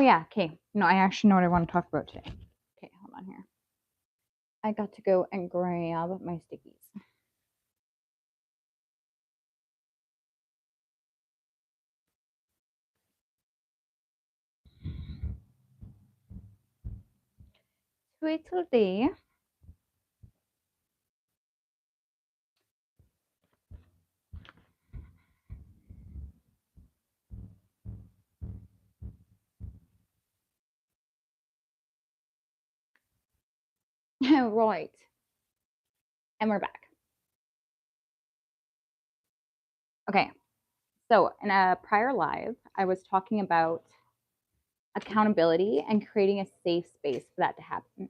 yeah, okay. No, I actually know what I want to talk about today. Okay, hold on here. I got to go and grab my stickies. Tweedledee. Right. And we're back. Okay. So in a prior live, I was talking about accountability and creating a safe space for that to happen.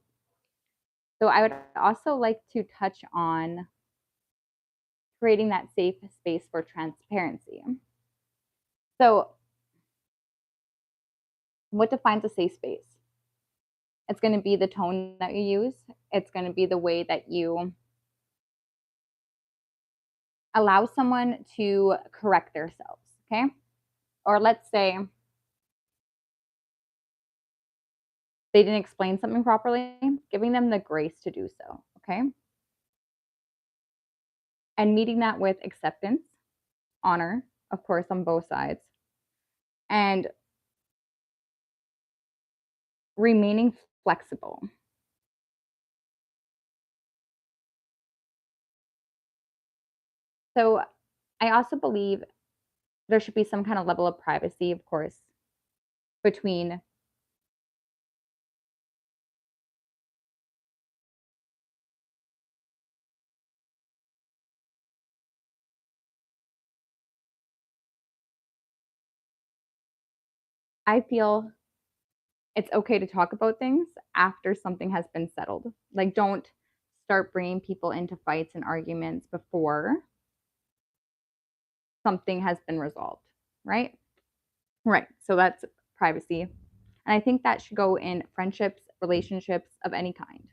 So I would also like to touch on creating that safe space for transparency. So what defines a safe space? It's going to be the tone that you use. It's going to be the way that you allow someone to correct themselves, okay? Or let's say they didn't explain something properly, giving them the grace to do so, okay? And meeting that with acceptance, honor, of course, on both sides, and remaining flexible. So I also believe there should be some kind of level of privacy, of course, between I feel it's okay to talk about things after something has been settled. Like, don't start bringing people into fights and arguments before something has been resolved, right? Right. So that's privacy. And I think that should go in friendships, relationships of any kind.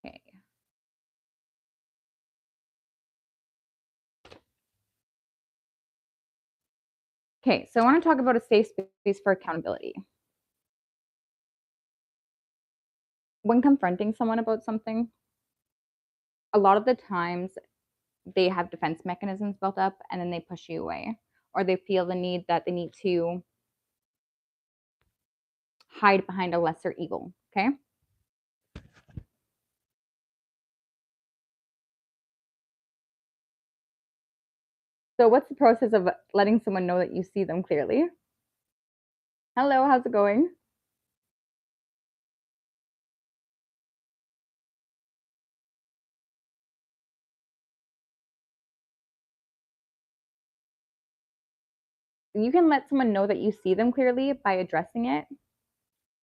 Okay. Okay. So I want to talk about a safe space for accountability. When confronting someone about something, a lot of the times they have defense mechanisms built up and then they push you away, or they feel the need that they need to hide behind a lesser evil. Okay. So, what's the process of letting someone know that you see them clearly? Hello, how's it going? You can let someone know that you see them clearly by addressing it.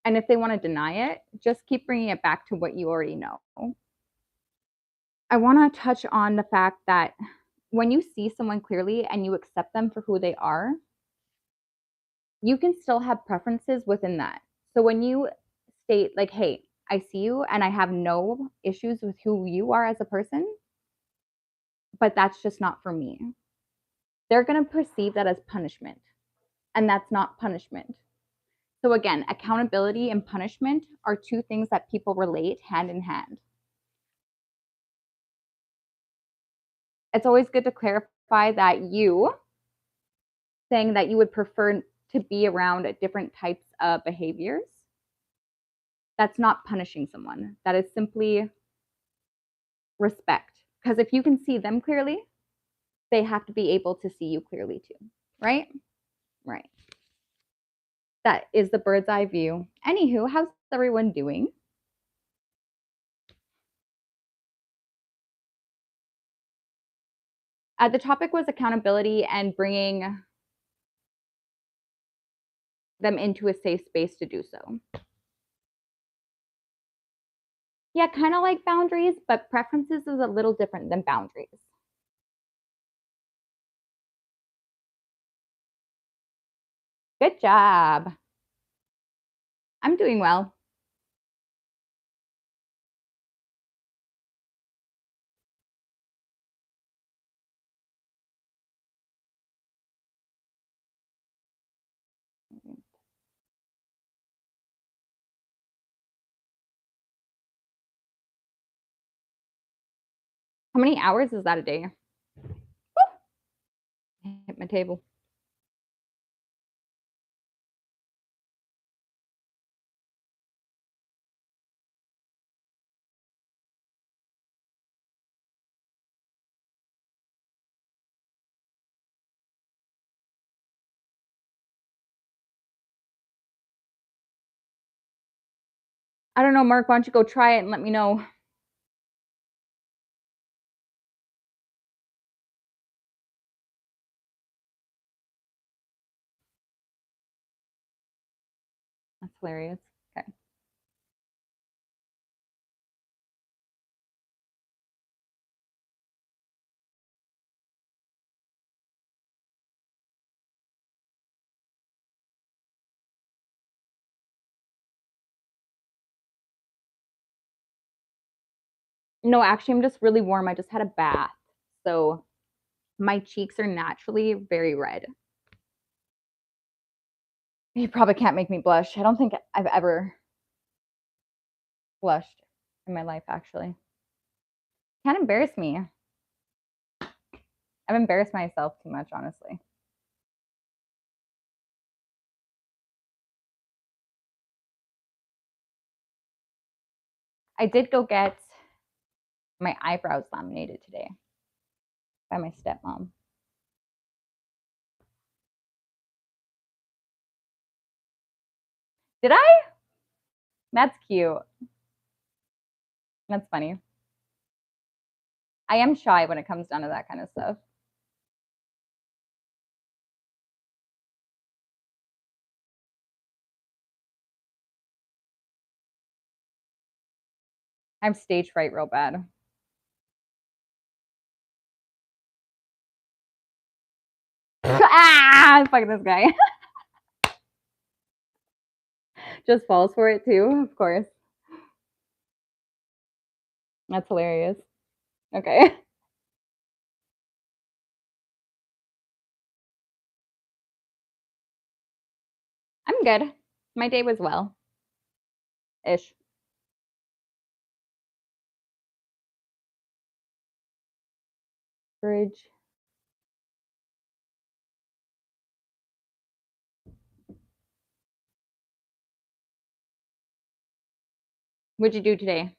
And if they want to deny it, just keep bringing it back to what you already know. I want to touch on the fact that when you see someone clearly and you accept them for who they are, you can still have preferences within that. So when you state, like, hey, I see you and I have no issues with who you are as a person, but that's just not for me, they're going to perceive that as punishment. And that's not punishment. So, again, accountability and punishment are two things that people relate hand in hand. It's always good to clarify that you saying that you would prefer to be around different types of behaviors, that's not punishing someone. That is simply respect. Because if you can see them clearly, they have to be able to see you clearly too, right? Right. That is the bird's eye view. Anywho, how's everyone doing? The topic was accountability and bringing them into a safe space to do so. Yeah, kind of like boundaries, but preferences is a little different than boundaries. Good job. I'm doing well. How many hours is that a day? Hit my table. I don't know, Mark. Why don't you go try it and let me know? That's hilarious. Okay. No, actually, I'm just really warm. I just had a bath. So my cheeks are naturally very red. You probably can't make me blush. I don't think I've ever blushed in my life, actually. Can't embarrass me. I've embarrassed myself too much, honestly. I did go get my eyebrows laminated today by my stepmom. Did I? That's cute. That's funny. I am shy when it comes down to that kind of stuff. I have stage fright real bad. Ah, fuck this guy. Just falls for it too, of course. That's hilarious. Okay. I'm good. My day was well ish. Bridge. What'd you do today?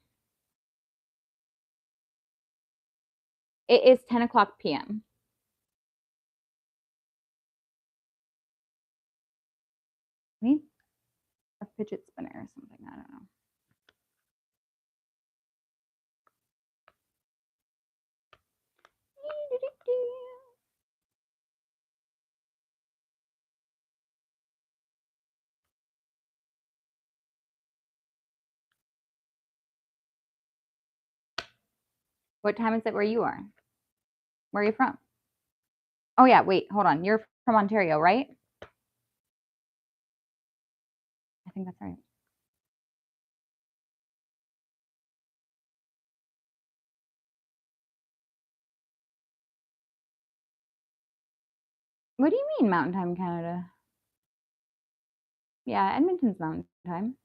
It is 10 o'clock p.m. Maybe a fidget spinner or something. I don't know. What time is it where you are? Where are you from? Oh, yeah. Wait, hold on. You're from Ontario, right? I think that's right. What do you mean, Mountain Time Canada? Yeah, Edmonton's Mountain Time.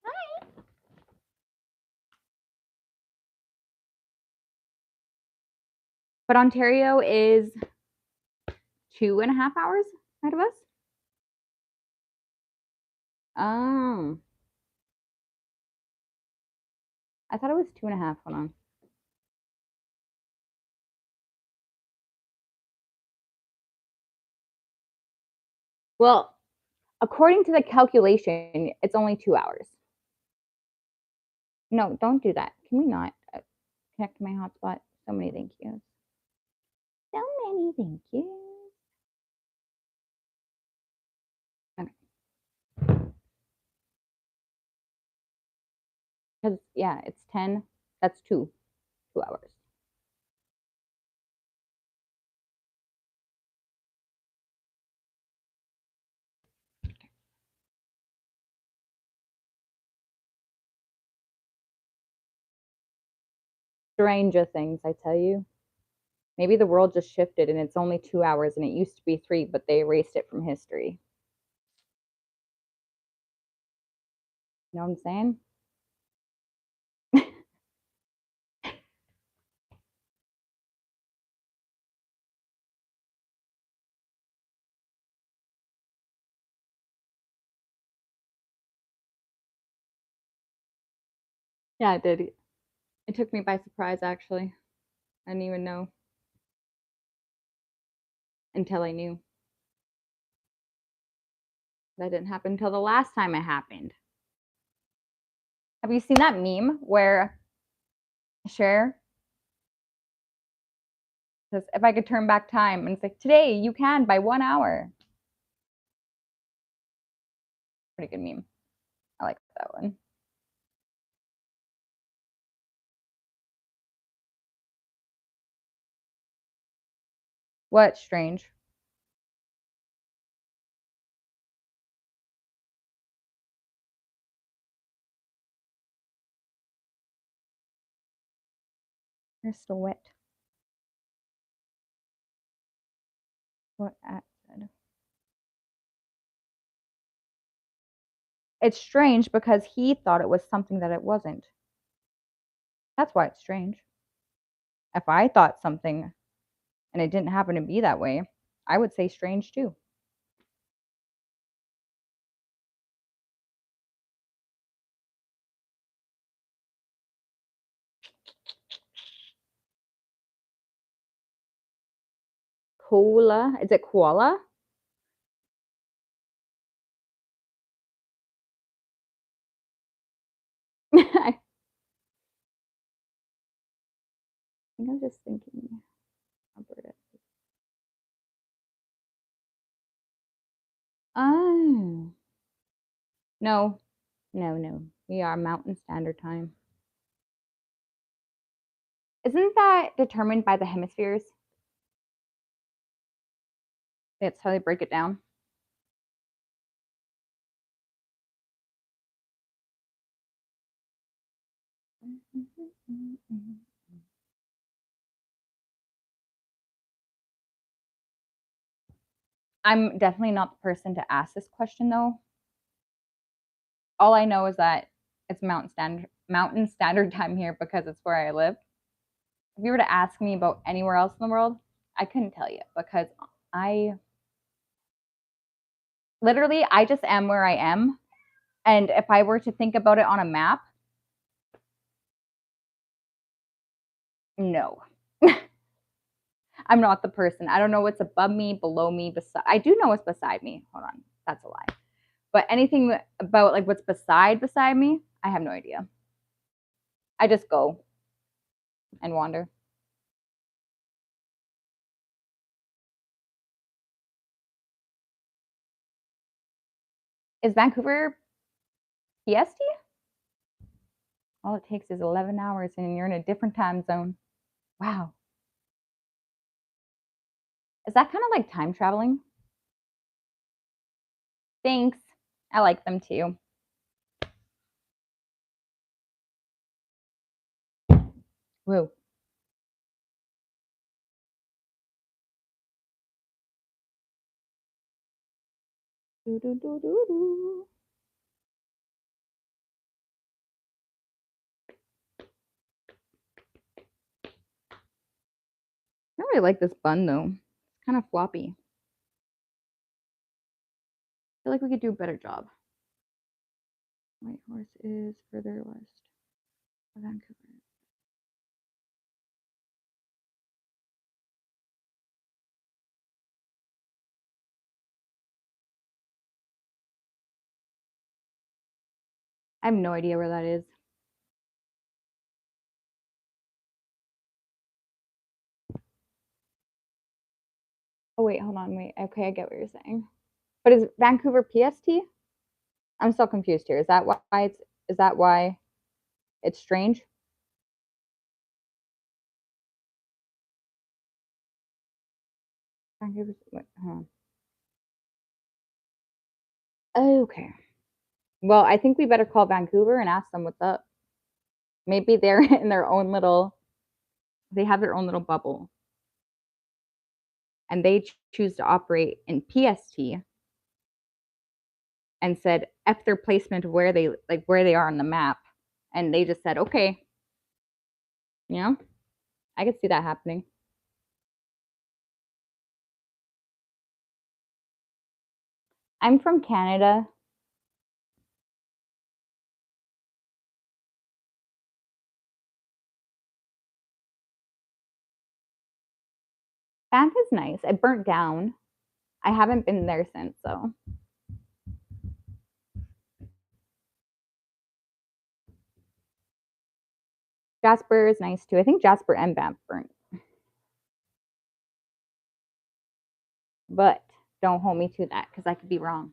Hi. But Ontario is 2.5 hours ahead of us. Oh, I thought it was 2.5. Hold on. Well, according to the calculation, it's only 2 hours. No, don't do that. Can we not connect to my hotspot? So many thank yous. So many thank yous. Okay. Because, yeah, it's 10. That's 2 hours. Stranger things, I tell you. Maybe the world just shifted and it's only 2 hours and it used to be 3, but they erased it from history. You know what I'm saying? Yeah, it did. It took me by surprise, actually. I didn't even know until I knew. That didn't happen until the last time it happened. Have you seen that meme where Cher says, if I could turn back time, and it's like, today you can by 1 hour. Pretty good meme. I like that one. What's strange? You're still wet. What acid? It's strange because he thought it was something that it wasn't. That's why it's strange. If I thought something and it didn't happen to be that way, I would say strange too. Cola? Is it koala? I think I'm just thinking about it. Oh. No, no. We are Mountain Standard Time. Isn't that determined by the hemispheres? That's how they break it down. I'm definitely not the person to ask this question though. All I know is that it's Mountain Standard Time here because it's where I live. If you were to ask me about anywhere else in the world, I couldn't tell you because I literally I just am where I am. And if I were to think about it on a map, no. I'm not the person. I don't know what's above me, below me, beside. I do know what's beside me. Hold on. That's a lie. But anything about like what's beside me, I have no idea. I just go and wander. Is Vancouver PST? All it takes is 11 hours and you're in a different time zone. Wow. Is that kind of like time traveling? Thanks. I like them too. Woo. Do, do, do, do, do. I really like this bun though. It's kind of floppy. I feel like we could do a better job. White Horse is further west of Vancouver. I have no idea where that is. Oh wait, hold on, wait. Okay, I get what you're saying. But is Vancouver PST? I'm still confused here. Is that why it's strange? Vancouver. Huh. Okay. Well, I think we better call Vancouver and ask them what's up. Maybe they're in their own little. They have their own little bubble, and they choose to operate in PST and said F their placement of where they are on the map, and they just said okay. You know, I could see that happening. I'm from Canada. Banff is nice. It burnt down. I haven't been there since, so. Jasper is nice too. I think Jasper and Banff burnt. But don't hold me to that because I could be wrong.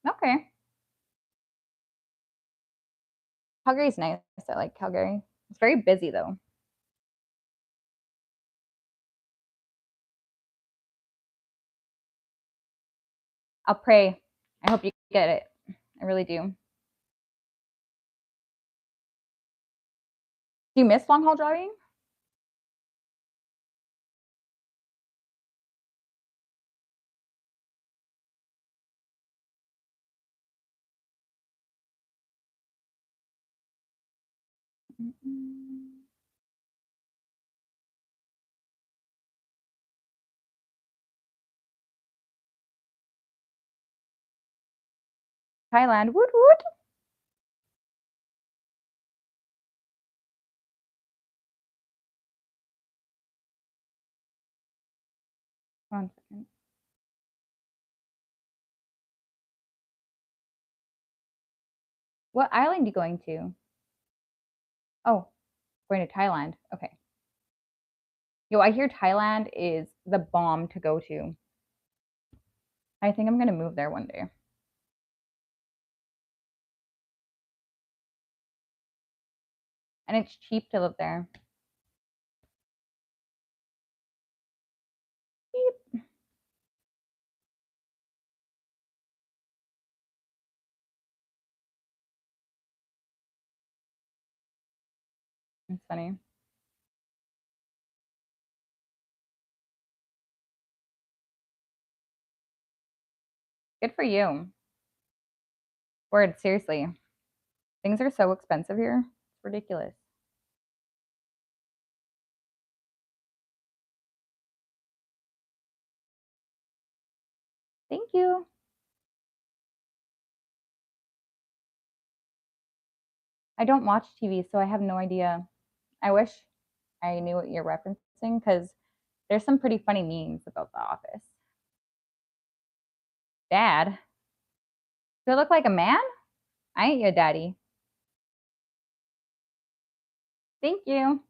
Okay. Calgary's nice. I like Calgary. It's very busy though. I'll pray. I hope you get it. I really do. Do you miss long haul driving? Thailand. Woot woot. One second. What island are you going to? Oh, going to Thailand. Okay. Yo, I hear Thailand is the bomb to go to. I think I'm gonna move there one day. And it's cheap to live there. Cheap. It's funny. Good for you. Word, seriously. Things are so expensive here. It's ridiculous. Thank you. I don't watch TV, so I have no idea. I wish I knew what you're referencing because there's some pretty funny memes about The Office. Dad? Do I look like a man? I ain't your daddy. Thank you.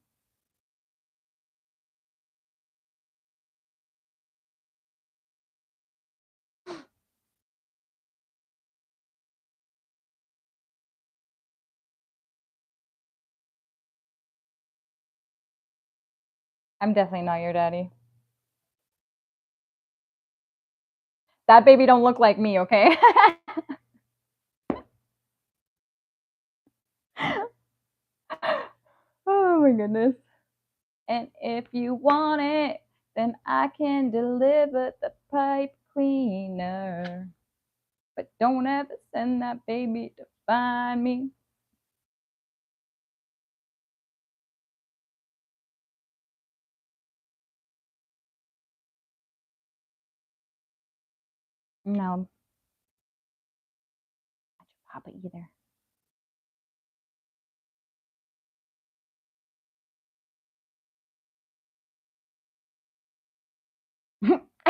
I'm definitely not your daddy. That baby don't look like me, okay? Oh my goodness. And if you want it, then I can deliver the pipe cleaner. But don't ever send that baby to find me. No. Papa either.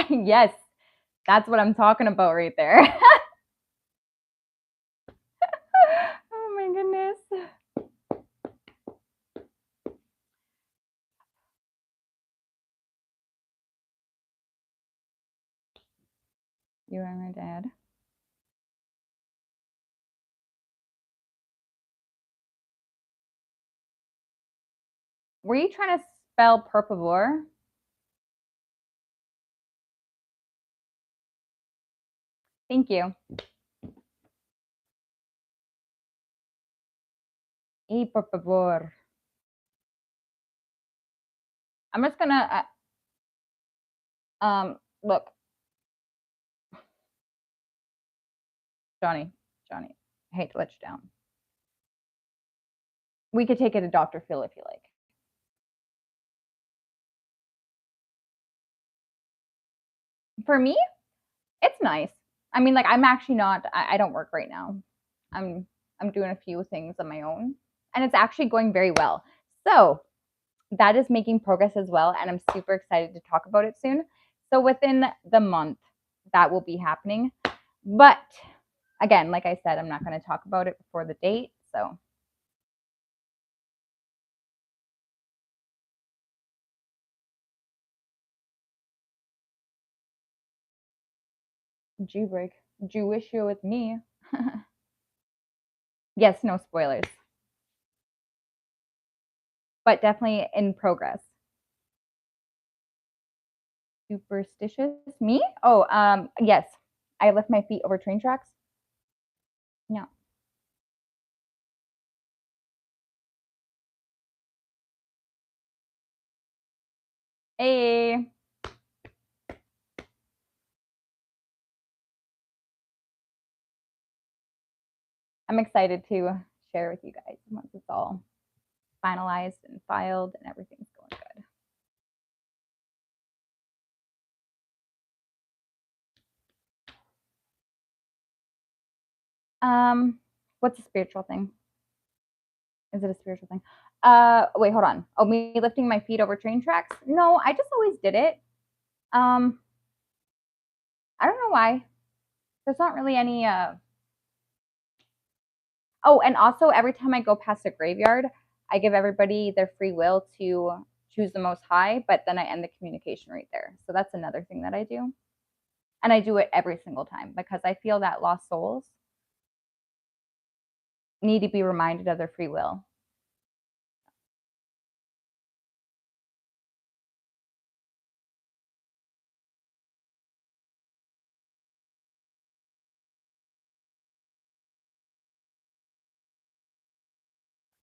Yes, that's what I'm talking about right there. Oh my goodness. You are my dad. Were you trying to spell per favor? Thank you. Y por favor. I'm just gonna look. Johnny, I hate to let you down. We could take it to Dr. Phil if you like. For me, it's nice. I mean, like, I'm actually not I don't work right now. I'm I'm doing a few things on my own, and it's actually going very well. So, that is making progress as well, and I'm super excited to talk about it soon. So, within the month, that will be happening. But again, like I said, I'm not gonna talk about it before the date, so Jew break. Jewish you with me. Yes, no spoilers, but definitely in progress. Superstitious? Me? Oh, yes. I lift my feet over train tracks. Yeah. Hey, I'm excited to share with you guys once it's all finalized and filed and everything's going good. What's a spiritual thing? Is it a spiritual thing? Wait, hold on. Oh, me lifting my feet over train tracks? No, I just always did it. Um, I don't know why. There's not really any oh, and also every time I go past a graveyard, I give everybody their free will to choose the most high, but then I end the communication right there. So that's another thing that I do. And I do it every single time because I feel that lost souls need to be reminded of their free will.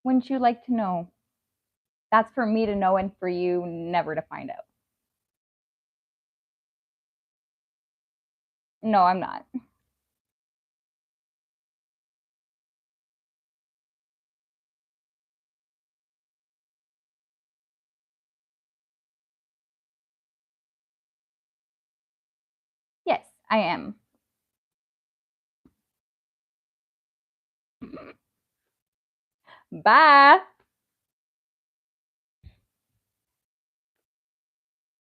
Wouldn't you like to know? That's for me to know and for you never to find out. No, I'm not. Yes, I am. Bye.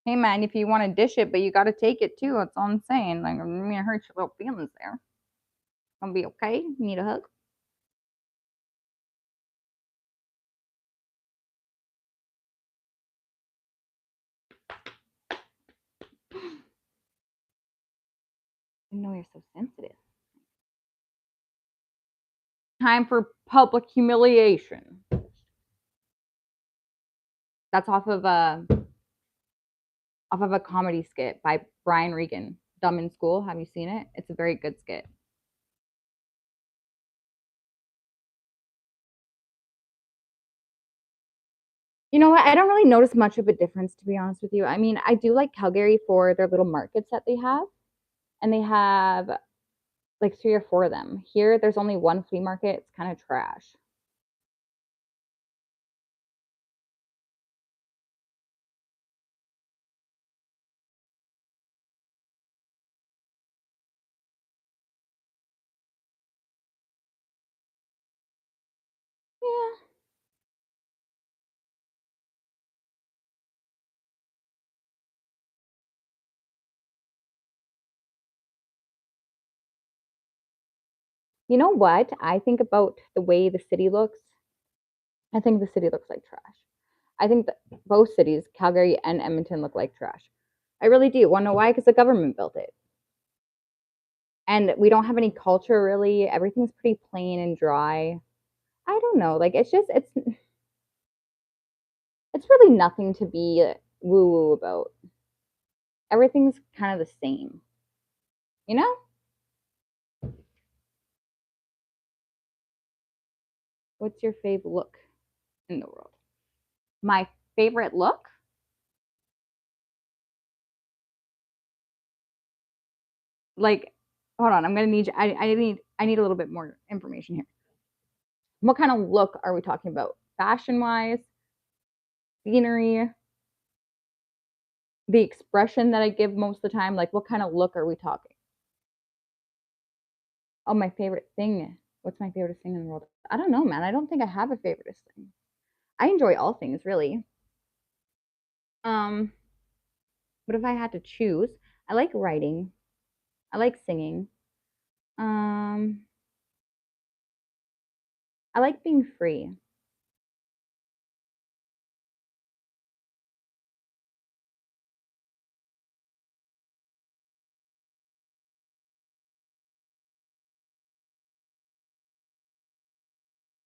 Hey man, if you want to dish it, but you got to take it too. That's all I'm saying. Like, I'm gonna hurt your little feelings there. Gonna be okay. You need a hug. I know you're so sensitive. Time for public humiliation. That's off of a comedy skit by Brian Regan. Dumb in School. Have you seen it? It's a very good skit. You know what? I don't really notice much of a difference, to be honest with you. I mean, I do like Calgary for their little markets that they have, and they have like three or four of them. Here, there's only one flea market. It's kind of trash. Yeah. You know what? I think about the way the city looks. I think the city looks like trash. I think that both cities, Calgary and Edmonton, look like trash. I really do. Want to know why? Because the government built it. And we don't have any culture really. Everything's pretty plain and dry. I don't know. Like it's really nothing to be woo woo about. Everything's kind of the same. You know? What's your favorite look in the world? My favorite look? Like, hold on. I'm gonna need you. I need a little bit more information here. What kind of look are we talking about? Fashion wise, scenery. The expression that I give most of the time, like, what kind of look are we talking? Oh, my favorite thing. What's my favorite thing in the world? I don't know, man. I don't think I have a favorite thing. I enjoy all things, really. Um, but if I had to choose, I like writing. I like singing. Um, I like being free.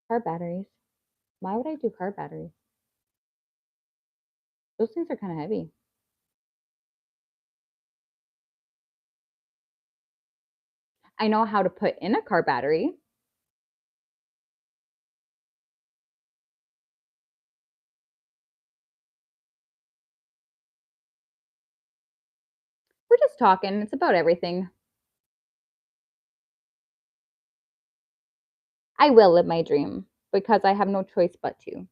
Car batteries. Why would I do car batteries? Those things are kind of heavy. I know how to put in a car battery. We're just talking. It's about everything. I will live my dream because I have no choice but to.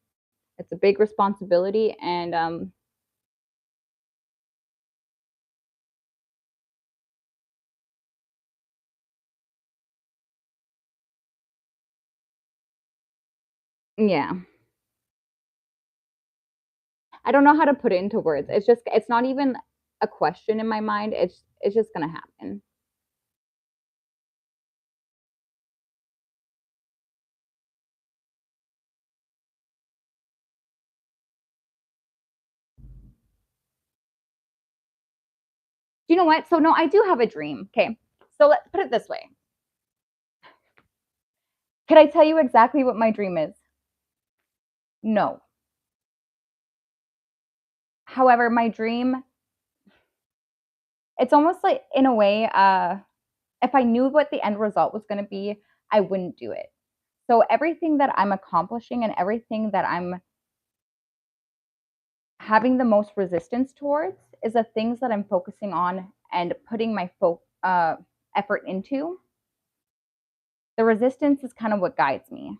It's a big responsibility, and yeah, I don't know how to put it into words. It's not even a question in my mind. It's just gonna happen. Do you know what? So no, I do have a dream. Okay, so let's put it this way. Could I tell you exactly what my dream is? No. However, my dream, it's almost like in a way, if I knew what the end result was going to be, I wouldn't do it. So everything that I'm accomplishing and everything that I'm having the most resistance towards is the things that I'm focusing on and putting my effort into. The resistance is kind of what guides me.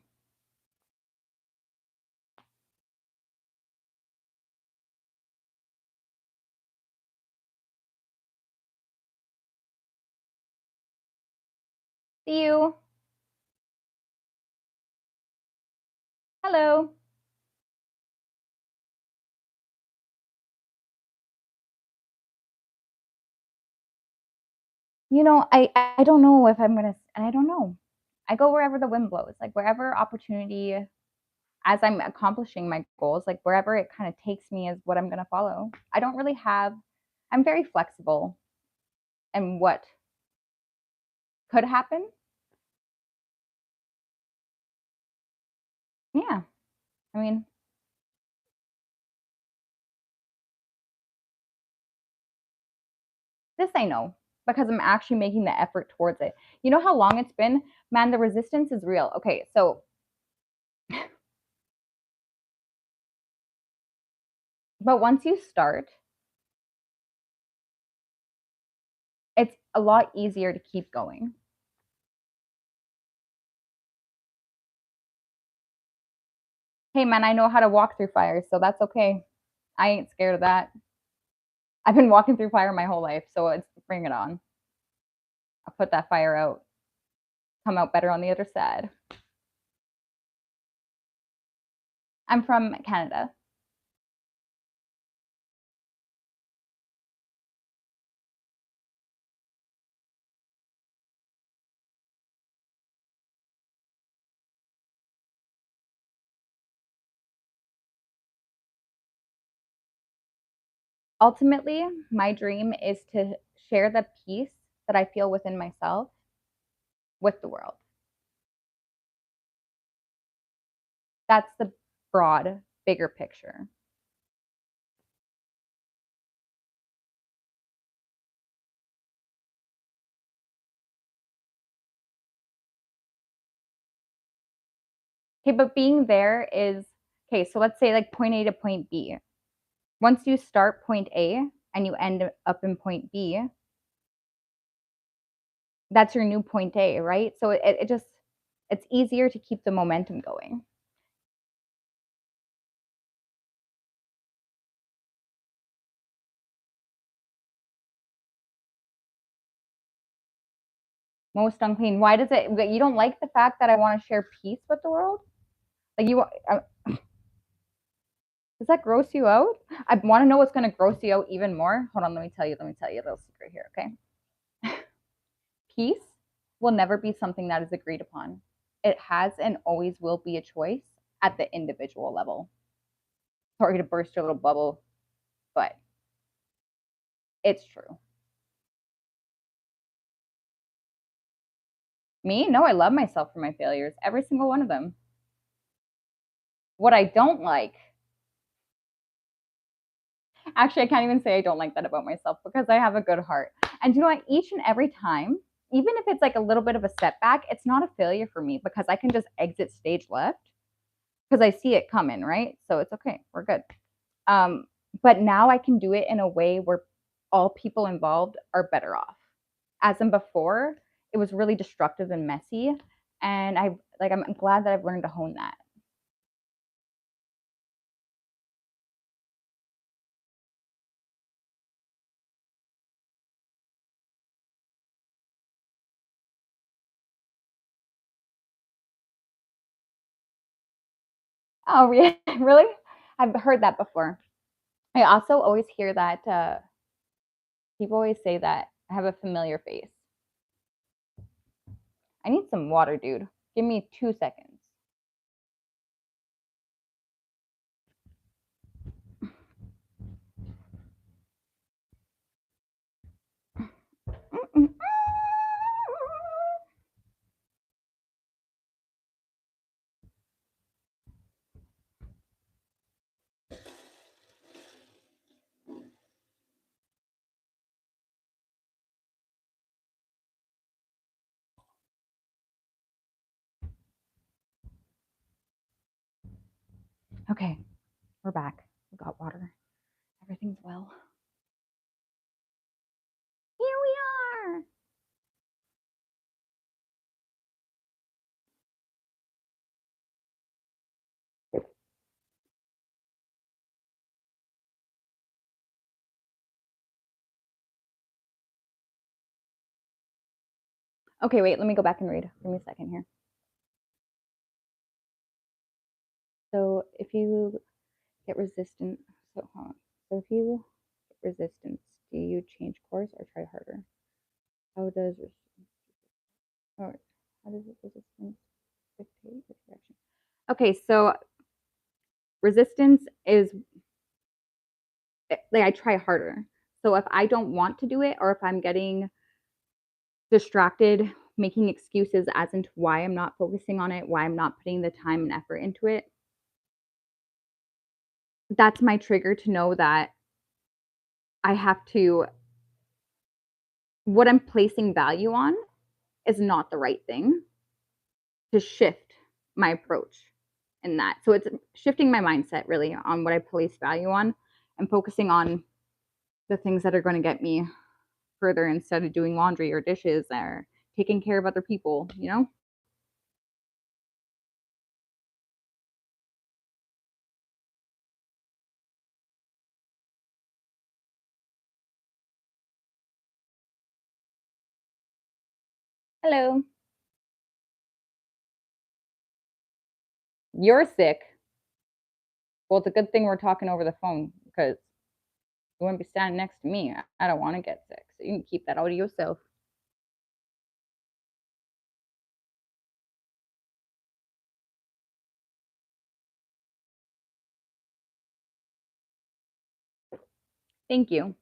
See you. Hello. I don't know if I'm gonna. I don't know. I go wherever the wind blows, like wherever opportunity, as I'm accomplishing my goals, like wherever it kind of takes me is what I'm gonna follow. I don't really have. I'm very flexible in what could happen. Yeah, I mean, this I know because I'm actually making the effort towards it. You know how long it's been? Man, the resistance is real. Okay, so, but once you start, it's a lot easier to keep going. Hey, man, I know how to walk through fire, so that's okay. I ain't scared of that. I've been walking through fire my whole life, so it's bring it on. I'll put that fire out, come out better on the other side. I'm from Canada. Ultimately, my dream is to share the peace that I feel within myself with the world. That's the broad, bigger picture. Okay, but being there is okay. So let's say like point A to point B. Once you start point A and you end up in point B, that's your new point A, right? So it just, it's easier to keep the momentum going. Most unclean. Why does it? You don't like the fact that I want to share peace with the world? Like you, does that gross you out? I want to know what's going to gross you out even more. Hold on, let me tell you. Let me tell you a little secret here. Okay, peace will never be something that is agreed upon. It has and always will be a choice at the individual level. Sorry to burst your little bubble, but it's true. Me? No, I love myself for my failures, every single one of them. What I don't like, actually, I can't even say I don't like that about myself because I have a good heart. And you know what? Each and every time, even if it's like a little bit of a setback, it's not a failure for me because I can just exit stage left because I see it coming, right? So it's okay. We're good. Um, but now I can do it in a way where all people involved are better off. As in before, it was really destructive and messy. And I'm glad that I've learned to hone that. Oh, yeah, really? I've heard that before. I also always hear that people always say that I have a familiar face. I need some water, dude. Give me 2 seconds. Okay, we're back. We got water. Everything's well. Here we are. Okay, wait, let me go back and read. Give me a second here. So if you get resistant, so if you get resistance, do you change course or try harder? How does or how does resistance dictate the direction? Okay, so resistance is like I try harder. So if I don't want to do it or if I'm getting distracted, making excuses as into why I'm not focusing on it, why I'm not putting the time and effort into it, that's my trigger to know that I have to, what I'm placing value on is not the right thing, to shift my approach in that. So it's shifting my mindset really on what I place value on and focusing on the things that are going to get me further instead of doing laundry or dishes or taking care of other people, you know? Hello. You're sick. Well, it's a good thing we're talking over the phone because you wouldn't be standing next to me. I don't want to get sick. So you can keep that all to yourself. Thank you.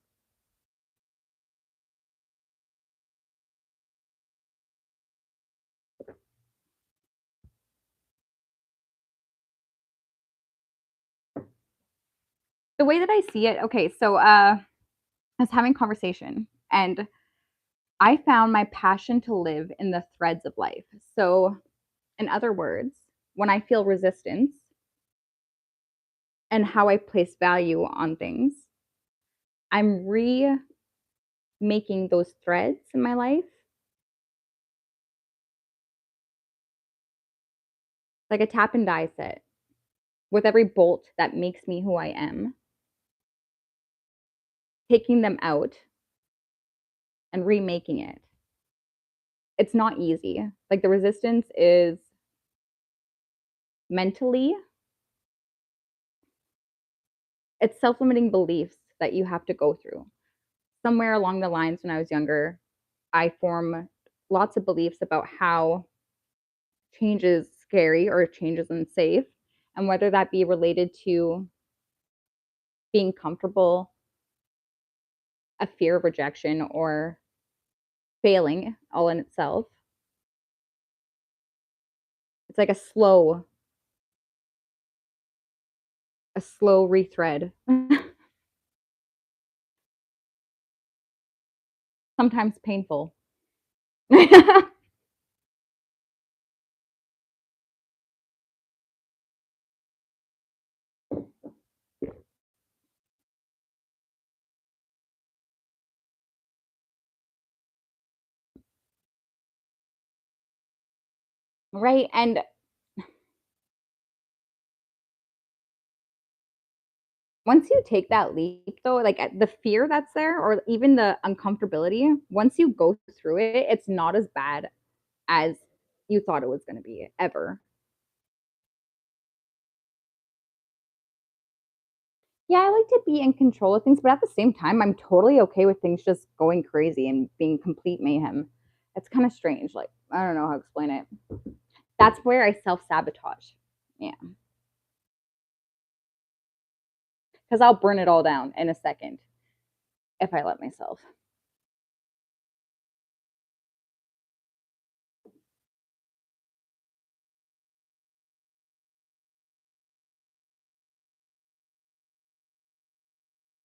The way that I see it, okay, so I was having conversation and I found my passion to live in the threads of life. So, in other words, when I feel resistance and how I place value on things, I'm remaking those threads in my life like a tap and die set with every bolt that makes me who I am, taking them out and remaking it. it's not easy. Like the resistance is mentally, it's self-limiting beliefs that you have to go through. Somewhere along the lines when I was younger, I form lots of beliefs about how change is scary or change is unsafe, and whether that be related to being comfortable, a fear of rejection, or failing all in itself. It's like a slow rethread. Sometimes painful. Right. And once you take that leap, though, like the fear that's there, or even the uncomfortability, once you go through it, it's not as bad as you thought it was going to be ever. Yeah, I like to be in control of things, but at the same time, I'm totally okay with things just going crazy and being complete mayhem. It's kind of strange. Like, I don't know how to explain it. That's where I self sabotage. Yeah. Because I'll burn it all down in a second if I let myself.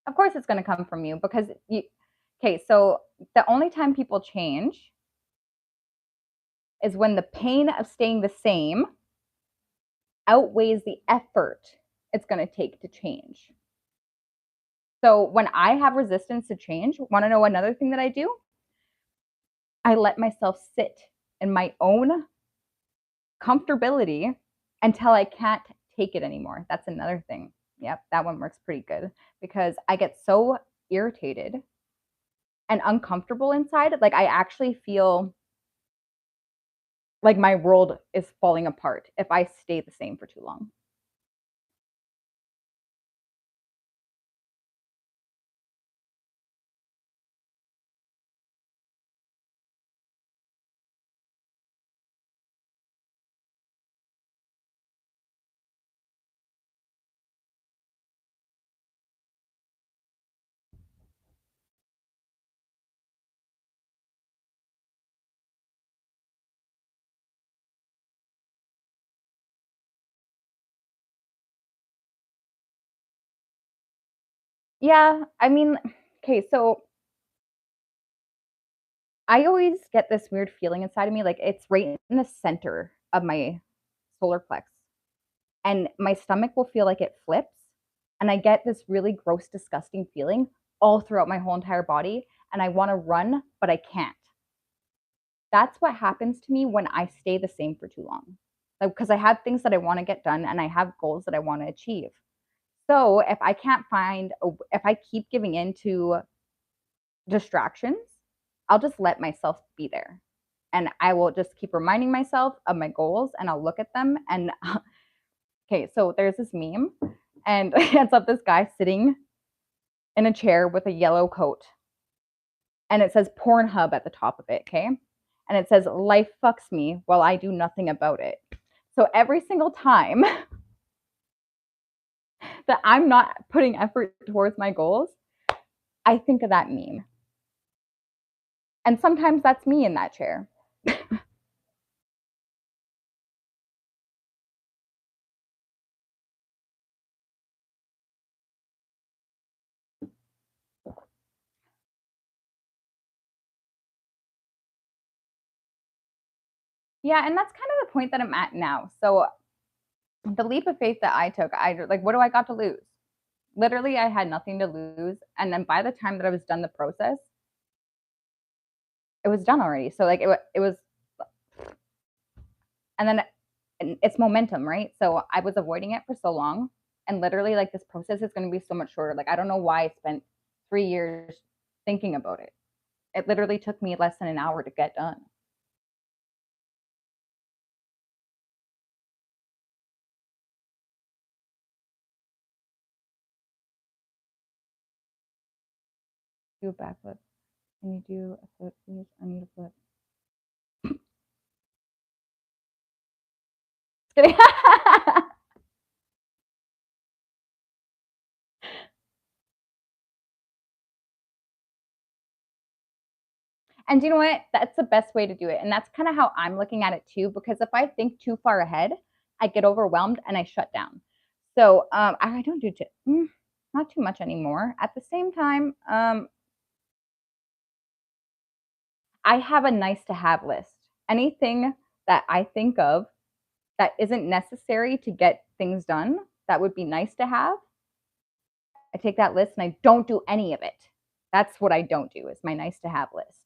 Of course, it's going to come from you because okay, so the only time people change is when the pain of staying the same outweighs the effort it's going to take to change. So when I have resistance to change, want to know another thing that I do? I let myself sit in my own comfortability until I can't take it anymore. That's another thing. Yep, that one works pretty good because I get so irritated and uncomfortable inside. Like I actually feel like my world is falling apart if I stay the same for too long. Yeah, I mean, okay, so I always get this weird feeling inside of me, like it's right in the center of my solar plex, and my stomach will feel like it flips, and I get this really gross, disgusting feeling all throughout my whole entire body, and I want to run, but I can't. That's what happens to me when I stay the same for too long. Like, because I have things that I want to get done and I have goals that I want to achieve. So if I can't if I keep giving in to distractions, I'll just let myself be there. And I will just keep reminding myself of my goals and I'll look at them. And okay, so there's this meme and it's of this guy sitting in a chair with a yellow coat and it says Pornhub at the top of it. Okay. And it says, life fucks me while I do nothing about it. So every single time that I'm not putting effort towards my goals, I think of that meme. And sometimes that's me in that chair. Yeah, and that's kind of the point that I'm at now. So the leap of faith that I took, I like, what do I got to lose? Literally, I had nothing to lose. And then by the time that I was done the process, it was done already. So like it was, and then it's momentum, right? So I was avoiding it for so long, and literally, like this process is going to be so much shorter. Like I don't know why I spent 3 years thinking about it. It literally took me less than an hour to get done. Do a backflip. Can you do a flip, please? I need a flip. Just kidding. And do you know what? That's the best way to do it. And that's kind of how I'm looking at it too, because if I think too far ahead, I get overwhelmed and I shut down. So I don't do not too much anymore. At the same time, I have a nice to have list. Anything that I think of that isn't necessary to get things done, that would be nice to have, I take that list and I don't do any of it. That's what I don't do, is my nice to have list.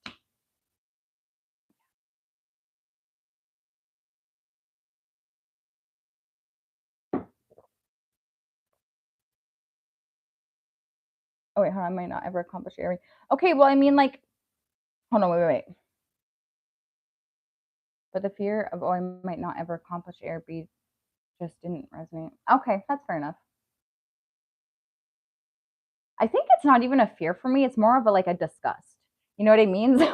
Oh wait, hold on, I might not ever accomplish everything. Okay, well, I mean, like, hold on, wait. But the fear of, oh, I might not ever accomplish A or B just didn't resonate. Okay, that's fair enough. I think it's not even a fear for me. It's more of a disgust. You know what I mean?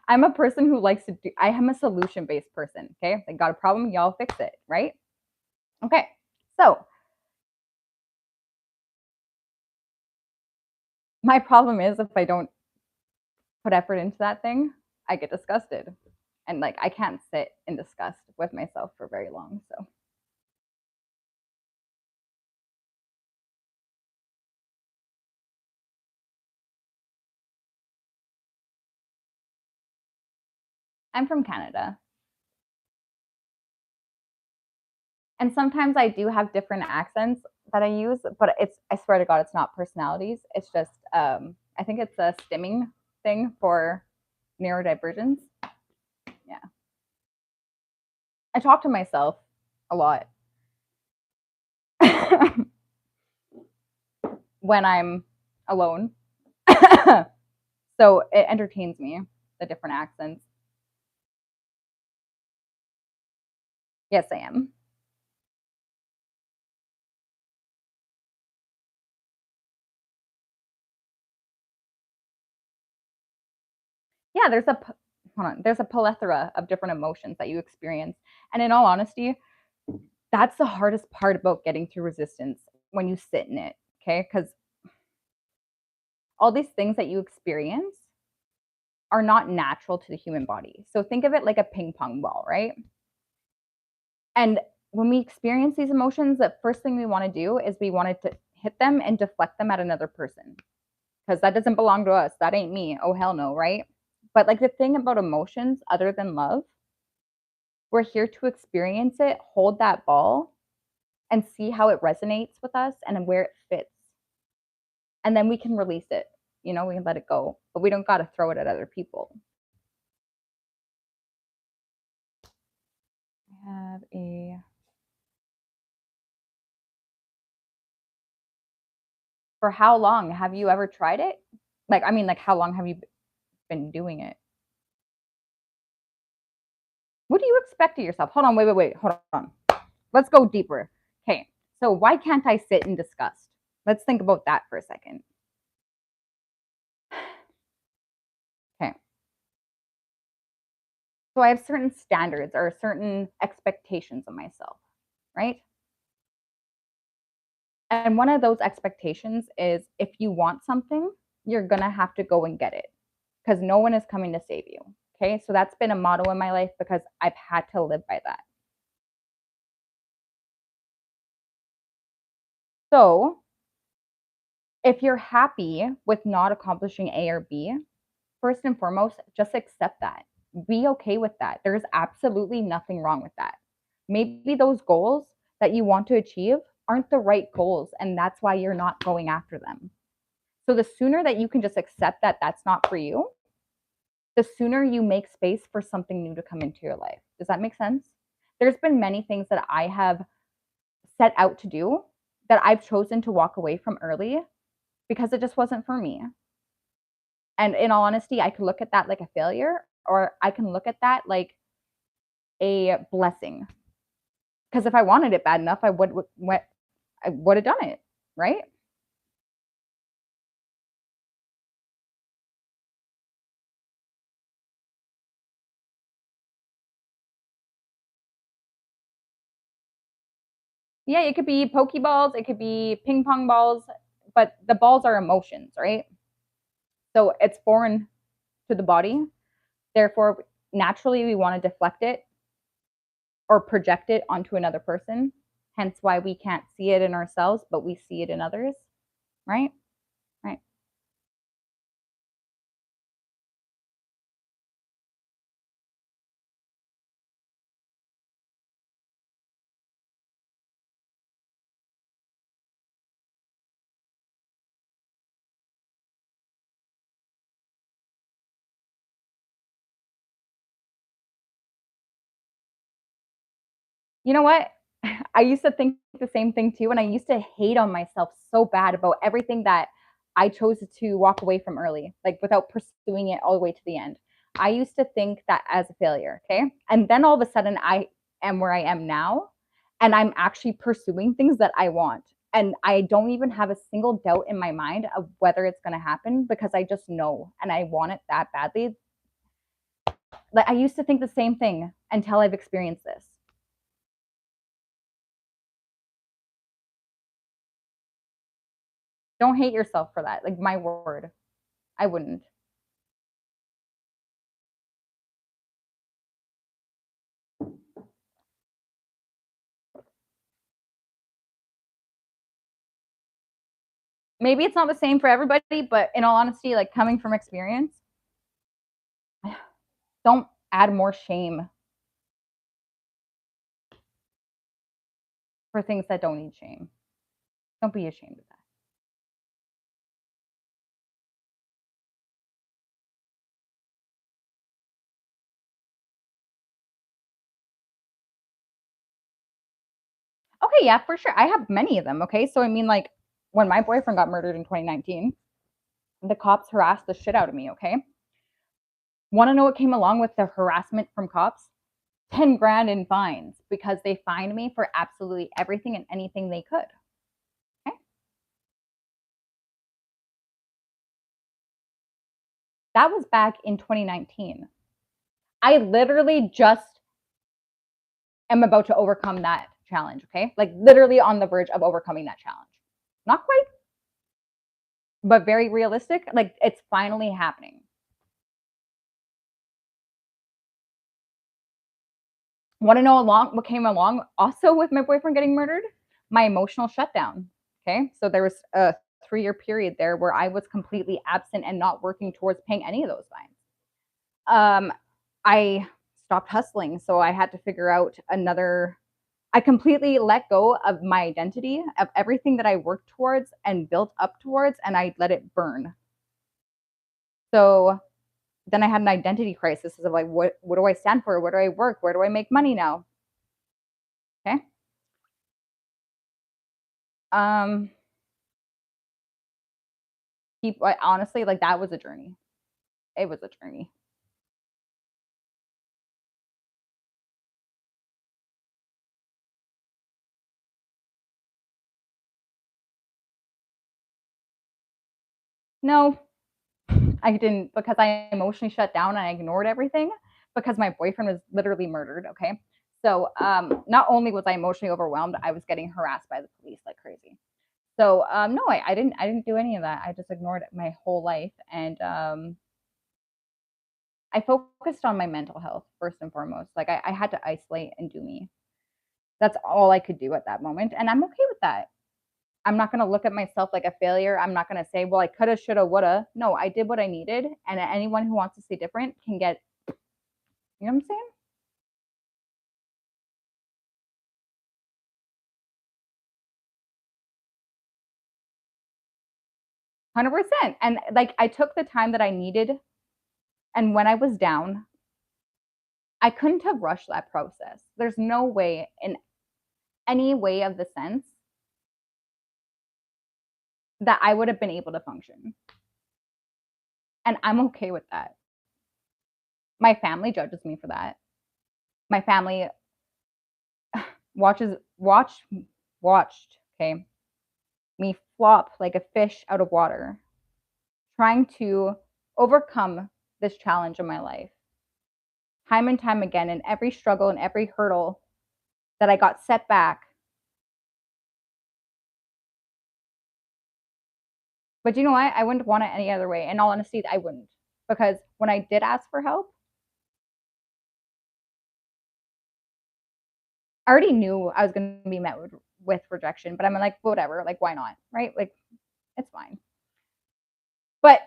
I'm a person who likes to do, I am a solution based person. Okay. They got a problem, y'all fix it. Right. Okay. So my problem is if I don't put effort into that thing, I get disgusted. And I can't sit in disgust with myself for very long. So I'm from Canada. And sometimes I do have different accents that I use, but I swear to God, it's not personalities. It's just I think it's a stimming thing for neurodivergence. Yeah. I talk to myself a lot when I'm alone. So it entertains me, the different accents. Yes, I am. Yeah, hold on, there's a plethora of different emotions that you experience. And in all honesty, that's the hardest part about getting through resistance when you sit in it. Okay. Because all these things that you experience are not natural to the human body. So think of it like a ping pong ball, right? And when we experience these emotions, the first thing we want to do is we want to hit them and deflect them at another person because that doesn't belong to us. That ain't me. Oh, hell no, right? But the thing about emotions, other than love, we're here to experience it, hold that ball, and see how it resonates with us and where it fits. And then we can release it. We can let it go, but we don't got to throw it at other people. I have a For how long have you ever tried it? How long have you been doing it? What do you expect of yourself? Hold on, wait, hold on. Let's go deeper. Okay, so why can't I sit in disgust? Let's think about that for a second. Okay, so I have certain standards or certain expectations of myself, right? And one of those expectations is if you want something, you're gonna have to go and get it because no one is coming to save you. Okay, so that's been a motto in my life because I've had to live by that. So if you're happy with not accomplishing A or B, first and foremost, just accept that. Be okay with that. There's absolutely nothing wrong with that. Maybe those goals that you want to achieve aren't the right goals, and that's why you're not going after them. So the sooner that you can just accept that that's not for you, the sooner you make space for something new to come into your life. Does that make sense? There's been many things that I have set out to do that I've chosen to walk away from early because it just wasn't for me. And in all honesty, I could look at that like a failure, or I can look at that like a blessing. Because if I wanted it bad enough, I would have done it, right? Yeah, it could be pokeballs, it could be ping pong balls, but the balls are emotions, right? So it's foreign to the body. Therefore, naturally, we want to deflect it or project it onto another person. Hence why we can't see it in ourselves, but we see it in others, right? Right. You know what? I used to think the same thing too, and I used to hate on myself so bad about everything that I chose to walk away from early, like without pursuing it all the way to the end. I used to think that as a failure, okay? And then all of a sudden I am where I am now, and I'm actually pursuing things that I want. And I don't even have a single doubt in my mind of whether it's going to happen because I just know and I want it that badly. Like I used to think the same thing until I've experienced this. Don't hate yourself for that. Like my word. I wouldn't. Maybe it's not the same for everybody, but in all honesty, like coming from experience, don't add more shame for things that don't need shame. Don't be ashamed of that. Okay, yeah, for sure. I have many of them. Okay. So, I mean, like when my boyfriend got murdered in 2019, the cops harassed the shit out of me. Okay. Want to know what came along with the harassment from cops? 10 grand in fines because they fined me for absolutely everything and anything they could. Okay. That was back in 2019. I literally just am about to overcome that challenge. Okay. Like literally on the verge of overcoming that challenge. Not quite, but very realistic. Like it's finally happening. Want to know along what came along also with my boyfriend getting murdered? My emotional shutdown. Okay. So there was a 3-year period there where I was completely absent and not working towards paying any of those fines. I stopped hustling. So I had to figure out another. I completely let go of my identity, of everything that I worked towards and built up towards, and I let it burn. So then I had an identity crisis of like, what do I stand for? Where do I work? Where do I make money now? Okay. Um, honestly, like that was a journey. It was a journey. No, I didn't because I emotionally shut down and I ignored everything because my boyfriend was literally murdered. Okay. So not only was I emotionally overwhelmed, I was getting harassed by the police like crazy. So no, I didn't do any of that. I just ignored it my whole life, and I focused on my mental health first and foremost. Like I had to isolate and do me. That's all I could do at that moment, and I'm okay with that. I'm not going to look at myself like a failure. I'm not going to say, well, I coulda, shoulda, woulda. No, I did what I needed, and anyone who wants to say different can get. You know what I'm saying? 100%. And like I took the time that I needed, and when I was down, I couldn't have rushed that process. There's no way in any way of the sense that I would have been able to function. And I'm okay with that. My family judges me for that. My family watches watched, okay, me flop like a fish out of water, trying to overcome this challenge in my life. Time and time again, in every struggle and every hurdle that I got set back, But you know what? I wouldn't want it any other way. In all honesty, I wouldn't. Because when I did ask for help, I already knew I was going to be met with rejection, but I'm like, whatever, like, why not? Right? Like, it's fine. But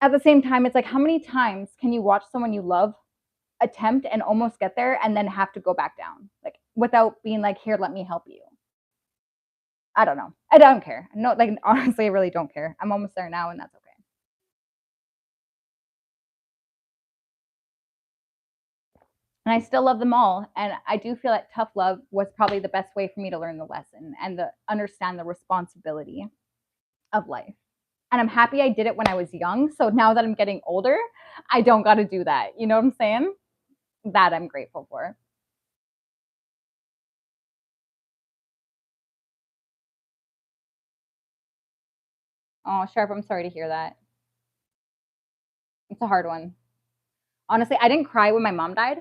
at the same time, it's like, how many times can you watch someone you love attempt and almost get there and then have to go back down? Like, without being like, here, let me help you. I don't know. I don't care. No, like, honestly, I really don't care. I'm almost there now, and that's okay. And I still love them all. And I do feel that tough love was probably the best way for me to learn the lesson and the understand the responsibility of life. And I'm happy I did it when I was young. So now that I'm getting older, I don't got to do that. You know what I'm saying? That I'm grateful for. Oh, Sharp, I'm sorry to hear that. It's a hard one. Honestly, I didn't cry when my mom died.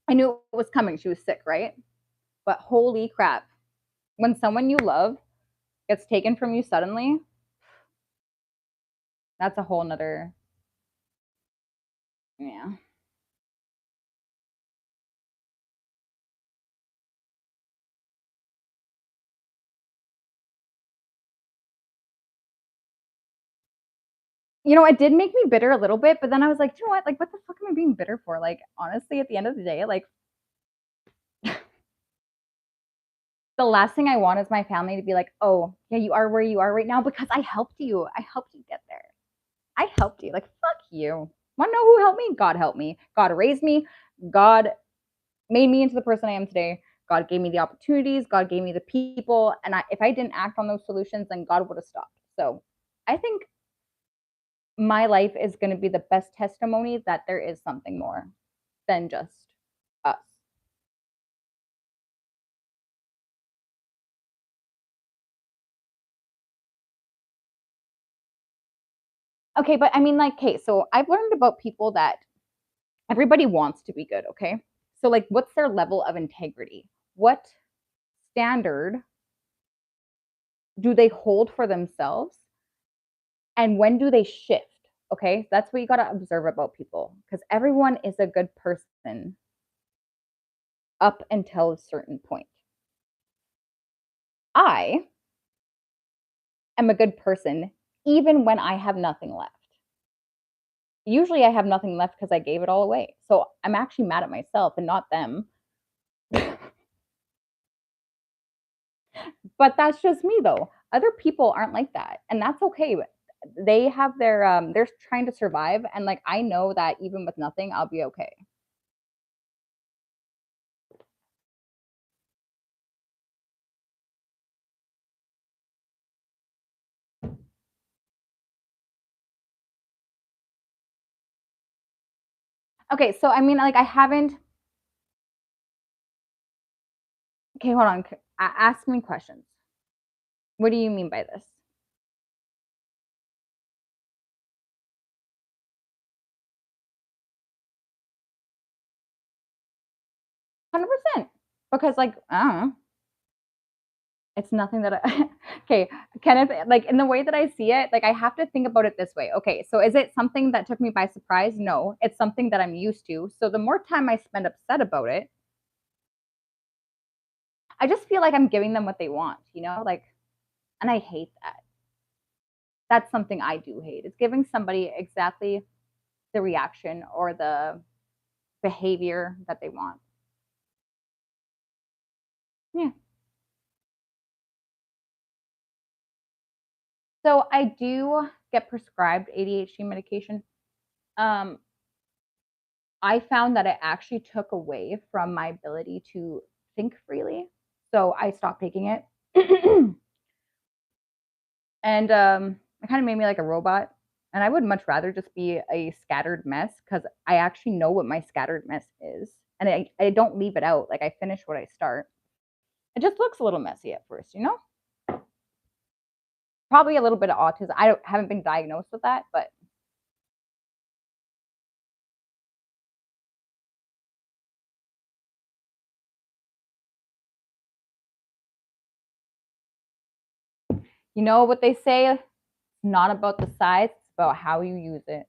I knew it was coming. She was sick, right? But holy crap, when someone you love gets taken from you suddenly, that's a whole nother, yeah. You know, it did make me bitter a little bit, but then I was like, you know what? Like, what the fuck am I being bitter for? Like, honestly, at the end of the day, like, the last thing I want is my family to be like, oh, yeah, you are where you are right now because I helped you. I helped you get there. I helped you. Like, fuck you. Want to know who helped me? God helped me. God raised me. God made me into the person I am today. God gave me the opportunities. God gave me the people. And if I didn't act on those solutions, then God would have stopped. So I think my life is going to be the best testimony that there is something more than just us. Okay, but I mean, like, okay, so I've learned about people that everybody wants to be good, okay? So, like, what's their level of integrity? What standard do they hold for themselves? And when do they shift? Okay, that's what you got to observe about people because everyone is a good person up until a certain point. I am a good person even when I have nothing left. Usually I have nothing left because I gave it all away. So I'm actually mad at myself and not them. But that's just me though. Other people aren't like that. And that's okay. They have their they're trying to survive and like I know that even with nothing I'll be okay. Okay, so I mean like I haven't. Okay, hold on. Ask me questions. What do you mean by this? 100%. Because like I don't know, it's nothing that I okay, Kenneth, like in the way that I see it, like I have to think about it this way. Okay, so is it something that took me by surprise? No, it's something that I'm used to. So the more time I spend upset about it, I just feel like I'm giving them what they want, you know? Like, and I hate that. That's something I do hate. It's giving somebody exactly the reaction or the behavior that they want. Yeah. So I do get prescribed ADHD medication. Um, I found that it actually took away from my ability to think freely. So I stopped taking it. And it kind of made me like a robot. And I would much rather just be a scattered mess because I actually know what my scattered mess is. And I don't leave it out. Like I finish what I start. It just looks a little messy at first, you know? Probably a little bit of autism. Haven't been diagnosed with that, but you know what they say? not about the size, it's about how you use it.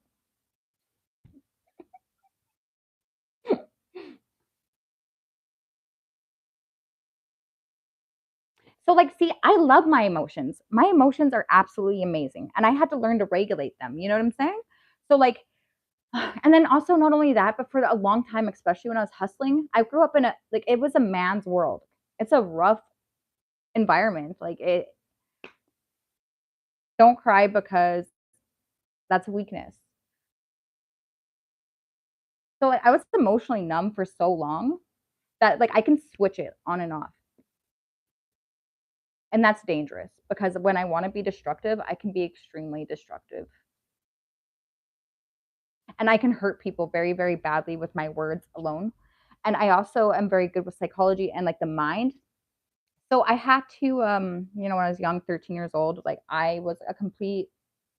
So, like, see, I love my emotions. My emotions are absolutely amazing, and I had to learn to regulate them. You know what I'm saying? So, like, and then also not only that, but for a long time, especially when I was hustling, I grew up in a like it was a man's world. It's a rough environment. Like it, don't cry because that's a weakness. So like, I was emotionally numb for so long that like I can switch it on and off. And that's dangerous because when I want to be destructive, I can be extremely destructive. And I can hurt people very, very badly with my words alone. And I also am very good with psychology and like the mind. So I had to, when I was young, 13 years old, like I was a complete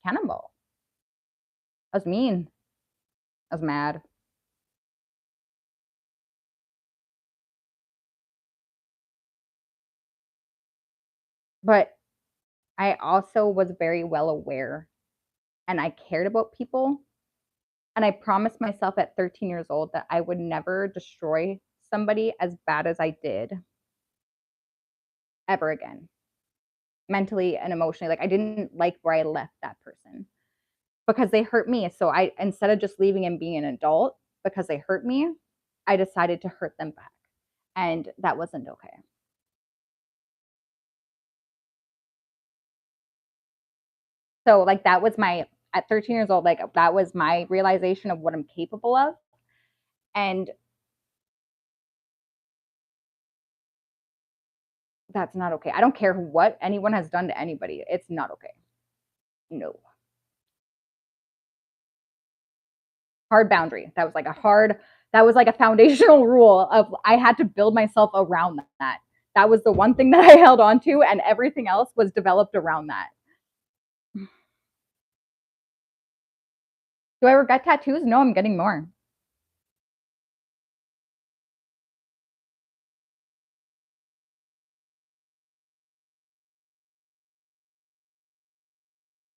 cannonball. I was mean. I was mad. But I also was very well aware and I cared about people. And I promised myself at 13 years old that I would never destroy somebody as bad as I did ever again, mentally and emotionally. Like I didn't like where I left that person because they hurt me. So I, instead of just leaving and being an adult because they hurt me, I decided to hurt them back. And that wasn't okay. So like that was my at 13 years old, like that was my realization of what I'm capable of. And that's not okay. I don't care what anyone has done to anybody. It's not okay. No. Hard boundary. That was like a foundational rule of I had to build myself around that. That was the one thing that I held on to and everything else was developed around that. Do I regret tattoos? No, I'm getting more.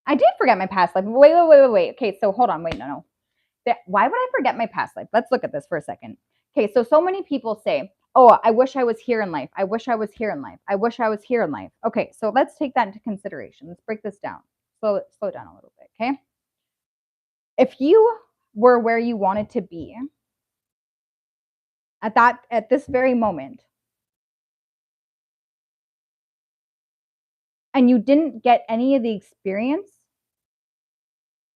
I did forget my past life. Wait. Okay, so hold on. Wait, no. Why would I forget my past life? Let's look at this for a second. Okay, so many people say, "Oh, I wish I was here in life. I wish I was here in life. I wish I was here in life." Okay, so let's take that into consideration. Let's break this down. Slow down a little bit, okay? If you were where you wanted to be at this very moment, and you didn't get any of the experience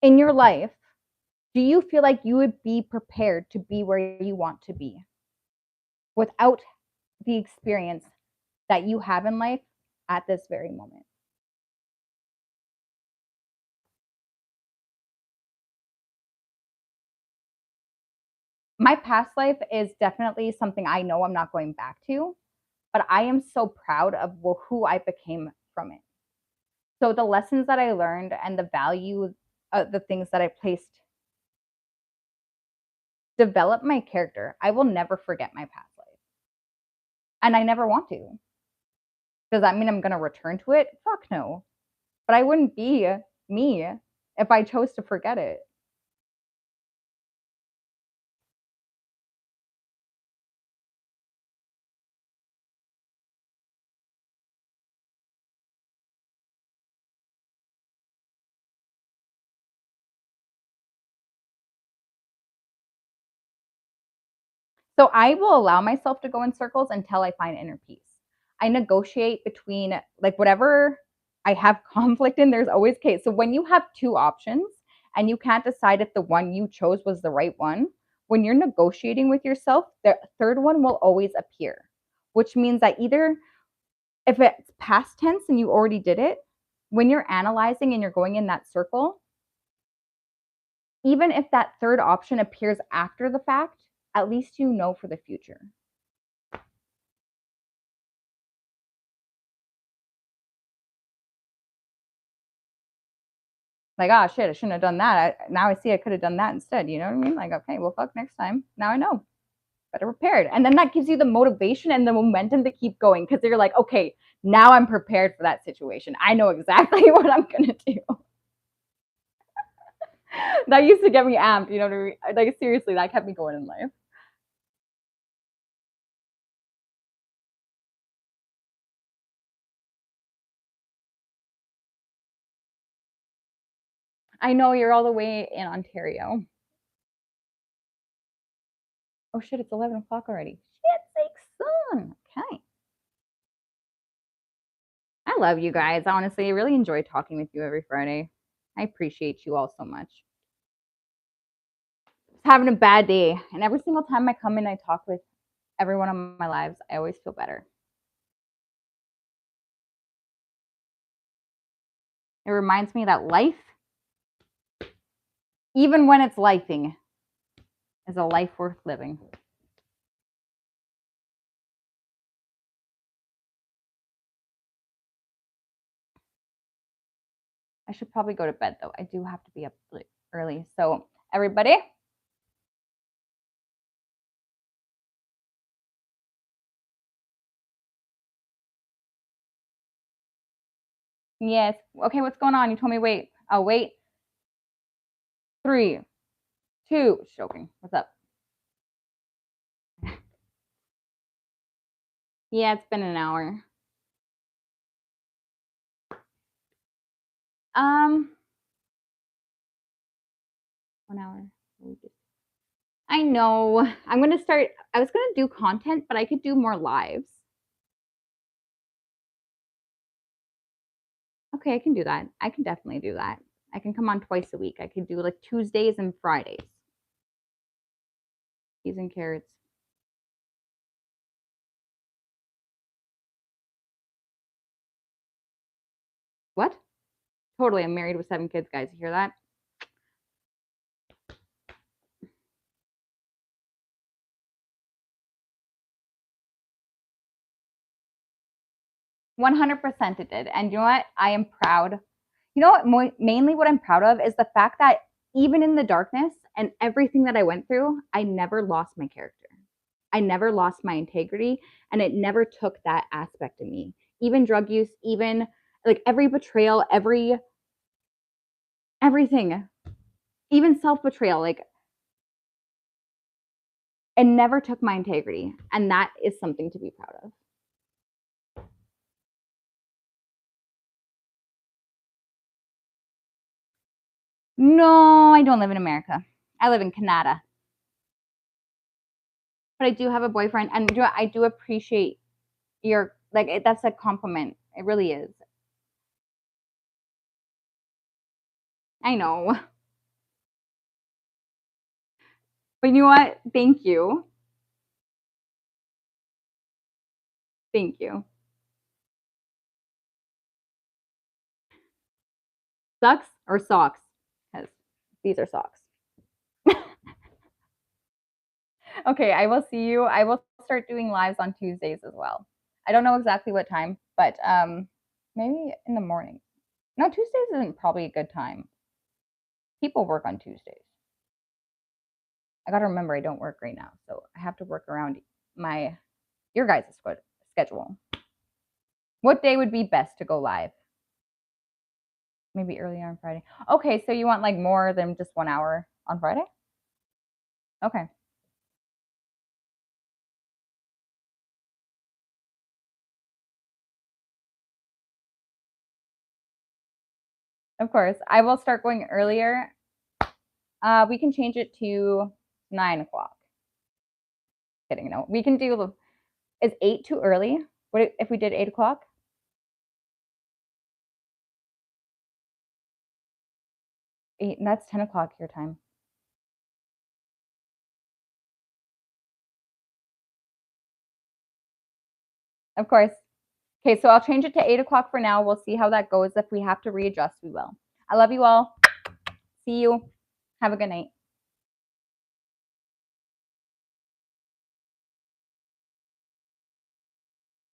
in your life, do you feel like you would be prepared to be where you want to be without the experience that you have in life at this very moment? My past life is definitely something I know I'm not going back to, but I am so proud of who I became from it. So the lessons that I learned and the value of the things that I placed develop my character. I will never forget my past life. And I never want to. Does that mean I'm going to return to it? Fuck no. But I wouldn't be me if I chose to forget it. So I will allow myself to go in circles until I find inner peace. I negotiate between like whatever I have conflict in, there's always case. So when you have two options and you can't decide if the one you chose was the right one, when you're negotiating with yourself, the third one will always appear, which means that either if it's past tense and you already did it, when you're analyzing and you're going in that circle, even if that third option appears after the fact, at least you know for the future. Like, oh shit, I shouldn't have done that. Now I see I could have done that instead. You know what I mean? Like, okay, well, fuck next time. Now I know. Better prepared. And then that gives you the motivation and the momentum to keep going because you're like, okay, now I'm prepared for that situation. I know exactly what I'm going to do. That used to get me amped, you know what I mean? Like, seriously, that kept me going in life. I know you're all the way in Ontario. Oh shit, it's 11 o'clock already. Shit sakes son. Okay. I love you guys. Honestly, I really enjoy talking with you every Friday. I appreciate you all so much. Just having a bad day. And every single time I come in, I talk with everyone in my lives, I always feel better. It reminds me that life, even when it's lifing, is a life worth living. I should probably go to bed though. I do have to be up early. So, everybody, yes. Okay, what's going on? You told me wait. Oh, wait. 3, 2, joking. What's up? Yeah, it's been an hour. Um, 1 hour. I know. I'm gonna start. I was gonna do content, but I could do more lives. Okay, I can do that. I can definitely do that. I can come on twice a week. I could do like Tuesdays and Fridays. Peas and carrots. What? Totally. I'm married with 7 kids, guys. You hear that? 100% it did. And you know what? I am proud. You know what? Mainly what I'm proud of is the fact that even in the darkness and everything that I went through, I never lost my character. I never lost my integrity, and it never took that aspect of me. Even drug use, even like every betrayal, everything, even self betrayal, like it never took my integrity. And that is something to be proud of. No, I don't live in America. I live in Canada. But I do have a boyfriend, and I do appreciate your like that's a compliment. It really is. I know. But you know what? Thank you. Thank you. Sucks or socks? Because these are socks. Okay, I will see you. I will start doing lives on Tuesdays as well. I don't know exactly what time, but maybe in the morning. No, Tuesdays isn't probably a good time. People work on Tuesdays. I got to remember I don't work right now, so I have to work around my your guys' schedule. What day would be best to go live? Maybe earlier on Friday. Okay, so you want like more than just 1 hour on Friday? Okay. Of course. I will start going earlier. We can change it to 9 o'clock. Kidding, no. We can do, is 8 too early? What if we did 8 o'clock? 8, and that's 10 o'clock your time. Of course. Okay, so I'll change it to 8 o'clock for now. We'll see how that goes. If we have to readjust, we will. I love you all. See you. Have a good night.